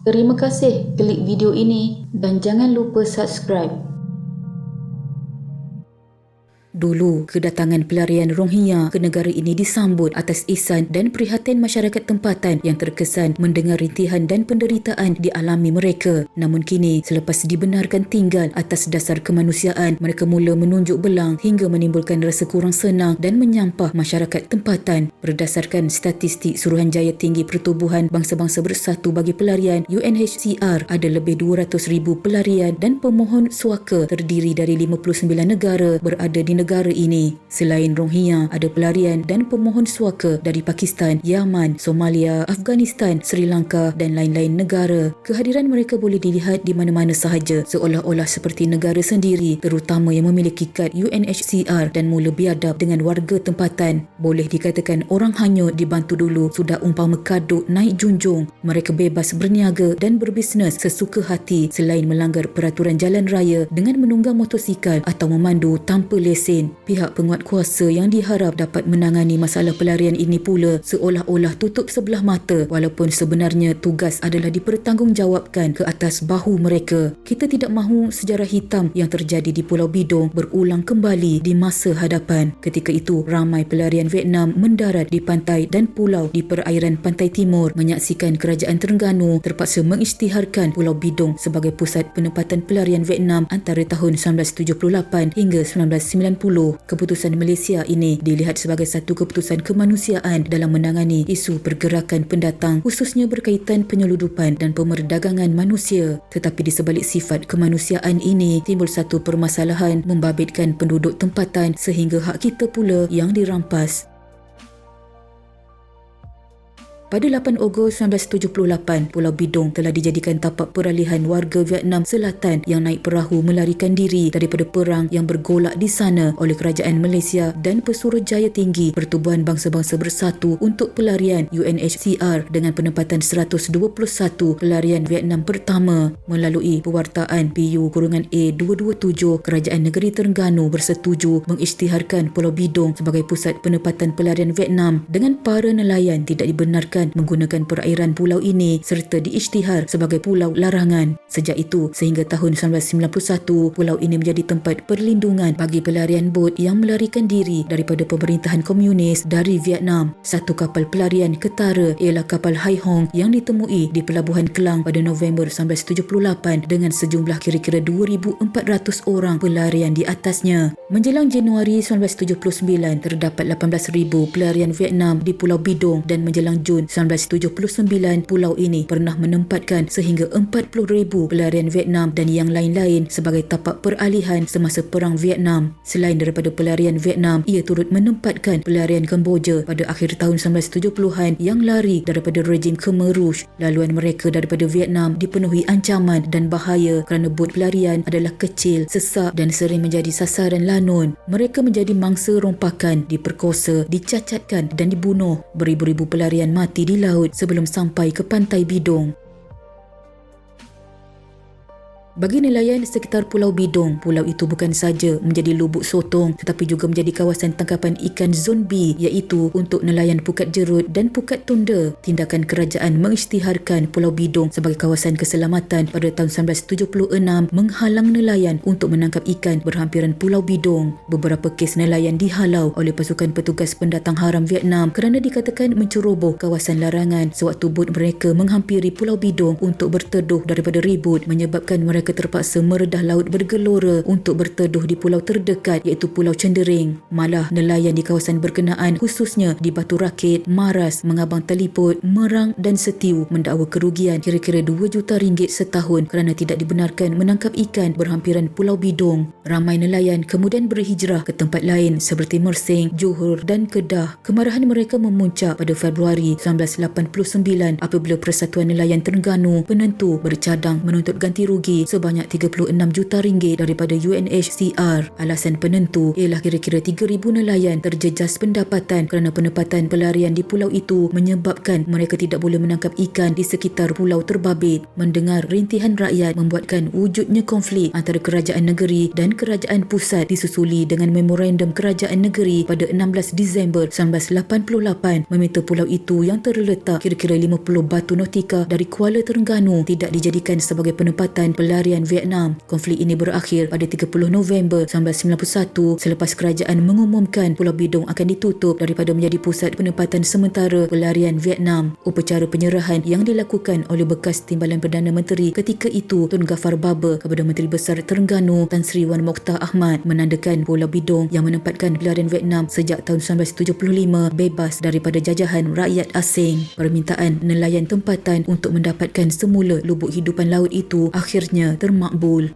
Terima kasih klik video ini dan jangan lupa subscribe. Dulu, kedatangan pelarian Rohingya ke negara ini disambut atas ihsan dan prihatin masyarakat tempatan yang terkesan mendengar rintihan dan penderitaan dialami mereka. Namun kini, selepas dibenarkan tinggal atas dasar kemanusiaan, mereka mula menunjuk belang hingga menimbulkan rasa kurang senang dan menyampah masyarakat tempatan. Berdasarkan statistik Suruhanjaya Tinggi Pertubuhan Bangsa-Bangsa Bersatu bagi Pelarian UNHCR, ada lebih 200,000 pelarian dan pemohon suaka terdiri dari 59 negara berada di negara ini. Selain Rohingya, ada pelarian dan pemohon suaka dari Pakistan, Yaman, Somalia, Afghanistan, Sri Lanka dan lain-lain negara. Kehadiran mereka boleh dilihat di mana-mana sahaja, seolah-olah seperti negara sendiri, terutama yang memiliki kad UNHCR dan mula biadab dengan warga tempatan. Boleh dikatakan orang hanyut dibantu dulu sudah umpama kadut naik junjung. Mereka bebas berniaga dan berbisnes sesuka hati selain melanggar peraturan jalan raya dengan menunggang motosikal atau memandu tanpa lesen. Pihak penguatkuasa yang diharap dapat menangani masalah pelarian ini pula seolah-olah tutup sebelah mata, walaupun sebenarnya tugas adalah dipertanggungjawabkan ke atas bahu mereka. Kita tidak mahu sejarah hitam yang terjadi di Pulau Bidong berulang kembali di masa hadapan. Ketika itu, ramai pelarian Vietnam mendarat di pantai dan pulau di perairan pantai timur menyaksikan kerajaan Terengganu terpaksa mengisytiharkan Pulau Bidong sebagai pusat penempatan pelarian Vietnam antara tahun 1978 hingga 1990. Keputusan Malaysia ini dilihat sebagai satu keputusan kemanusiaan dalam menangani isu pergerakan pendatang, khususnya berkaitan penyeludupan dan pemerdagangan manusia. Tetapi di sebalik sifat kemanusiaan ini, timbul satu permasalahan membabitkan penduduk tempatan sehingga hak kita pula yang dirampas. Pada 8 Ogos 1978, Pulau Bidong telah dijadikan tapak peralihan warga Vietnam Selatan yang naik perahu melarikan diri daripada perang yang bergolak di sana oleh kerajaan Malaysia dan Pesuruhjaya Tinggi Pertubuhan Bangsa-Bangsa Bersatu untuk pelarian UNHCR dengan penempatan 121 pelarian Vietnam pertama. Melalui pewartaan PU-A227, Kerajaan Negeri Terengganu bersetuju mengisytiharkan Pulau Bidong sebagai pusat penempatan pelarian Vietnam dengan para nelayan tidak dibenarkan menggunakan perairan pulau ini serta diisytihar sebagai pulau larangan. Sejak itu, sehingga tahun 1991, pulau ini menjadi tempat perlindungan bagi pelarian bot yang melarikan diri daripada pemerintahan komunis dari Vietnam. Satu kapal pelarian ketara ialah kapal Hai Hong yang ditemui di Pelabuhan Kelang pada November 1978 dengan sejumlah kira-kira 2,400 orang pelarian di atasnya. Menjelang Januari 1979, terdapat 18,000 pelarian Vietnam di Pulau Bidong dan menjelang Jun 1979, pulau ini pernah menempatkan sehingga 40,000 pelarian Vietnam dan yang lain-lain sebagai tapak peralihan semasa Perang Vietnam. Selain daripada pelarian Vietnam, ia turut menempatkan pelarian Kemboja pada akhir tahun 1970-an yang lari daripada rejim Khmer Rouge. Laluan mereka daripada Vietnam dipenuhi ancaman dan bahaya kerana bot pelarian adalah kecil, sesak dan sering menjadi sasaran lanun. Mereka menjadi mangsa rompakan, diperkosa, dicacatkan dan dibunuh. Beribu-ribu pelarian mati di laut sebelum sampai ke pantai Bidong. Bagi nelayan sekitar Pulau Bidong, pulau itu bukan saja menjadi lubuk sotong tetapi juga menjadi kawasan tangkapan ikan Zon B, iaitu untuk nelayan Pukat Jerut dan Pukat Tonda. Tindakan kerajaan mengisytiharkan Pulau Bidong sebagai kawasan keselamatan pada tahun 1976 menghalang nelayan untuk menangkap ikan berhampiran Pulau Bidong. Beberapa kes nelayan dihalau oleh pasukan petugas pendatang haram Vietnam kerana dikatakan menceroboh kawasan larangan sewaktu bot mereka menghampiri Pulau Bidong untuk berteduh daripada ribut, menyebabkan mereka terpaksa meredah laut bergelora untuk berteduh di pulau terdekat iaitu Pulau Cendering. Malah nelayan di kawasan berkenaan khususnya di Batu Rakit, Maras, Mengabang Teliput, Merang dan Setiu mendakwa kerugian kira-kira 2 juta ringgit setahun kerana tidak dibenarkan menangkap ikan berhampiran Pulau Bidong. Ramai nelayan kemudian berhijrah ke tempat lain seperti Mersing, Johor dan Kedah. Kemarahan mereka memuncak pada Februari 1989 apabila Persatuan Nelayan Terengganu penentu bercadang menuntut ganti rugi sebanyak 36 juta ringgit daripada UNHCR. Alasan penentu ialah kira-kira 3,000 nelayan terjejas pendapatan kerana penempatan pelarian di pulau itu menyebabkan mereka tidak boleh menangkap ikan di sekitar pulau terbabit. Mendengar rintihan rakyat membuatkan wujudnya konflik antara kerajaan negeri dan kerajaan pusat disusuli dengan memorandum kerajaan negeri pada 16 Disember 1988 meminta pulau itu yang terletak kira-kira 50 batu nautika dari Kuala Terengganu tidak dijadikan sebagai penempatan pelarian Vietnam. Konflik ini berakhir pada 30 November 1991 selepas kerajaan mengumumkan Pulau Bidong akan ditutup daripada menjadi pusat penempatan sementara pelarian Vietnam. Upacara penyerahan yang dilakukan oleh bekas Timbalan Perdana Menteri ketika itu Tun Ghaffar Baba kepada Menteri Besar Terengganu Tan Sri Wan Mokhtar Ahmad menandakan Pulau Bidong yang menempatkan pelarian Vietnam sejak tahun 1975 bebas daripada jajahan rakyat asing. Permintaan nelayan tempatan untuk mendapatkan semula lubuk hidupan laut itu akhirnya termakbul.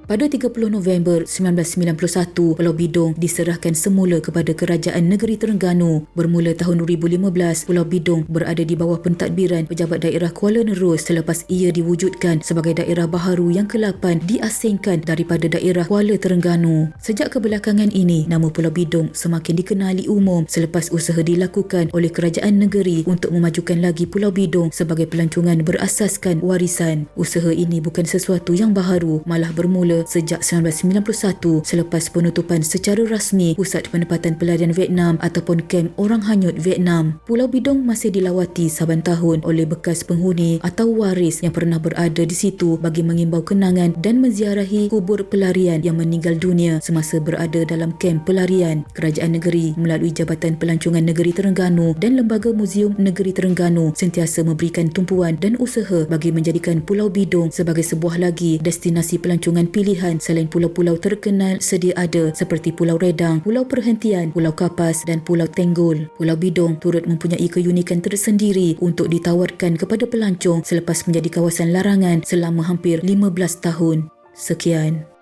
Pada 30 November 1991, Pulau Bidong diserahkan semula kepada Kerajaan Negeri Terengganu. Bermula tahun 2015, Pulau Bidong berada di bawah pentadbiran Pejabat Daerah Kuala Nerus selepas ia diwujudkan sebagai daerah baharu yang ke-8 diasingkan daripada daerah Kuala Terengganu. Sejak kebelakangan ini, nama Pulau Bidong semakin dikenali umum selepas usaha dilakukan oleh Kerajaan Negeri untuk memajukan lagi Pulau Bidong sebagai pelancongan berasaskan warisan. Usaha ini bukan sesuatu yang baharu, malah bermula sejak 1991 selepas penutupan secara rasmi Pusat Penempatan Pelarian Vietnam ataupun Kem Orang Hanyut Vietnam. Pulau Bidong masih dilawati saban tahun oleh bekas penghuni atau waris yang pernah berada di situ bagi mengimbau kenangan dan menziarahi kubur pelarian yang meninggal dunia semasa berada dalam kem pelarian. Kerajaan negeri melalui Jabatan Pelancongan Negeri Terengganu dan Lembaga Muzium Negeri Terengganu sentiasa memberikan tumpuan dan usaha bagi menjadikan Pulau Bidong sebagai sebuah lagi destinasi pelancongan pilihan selain pulau-pulau terkenal sedia ada seperti Pulau Redang, Pulau Perhentian, Pulau Kapas dan Pulau Tenggol. Pulau Bidong turut mempunyai keunikan tersendiri untuk ditawarkan kepada pelancong selepas menjadi kawasan larangan selama hampir 15 tahun. Sekian.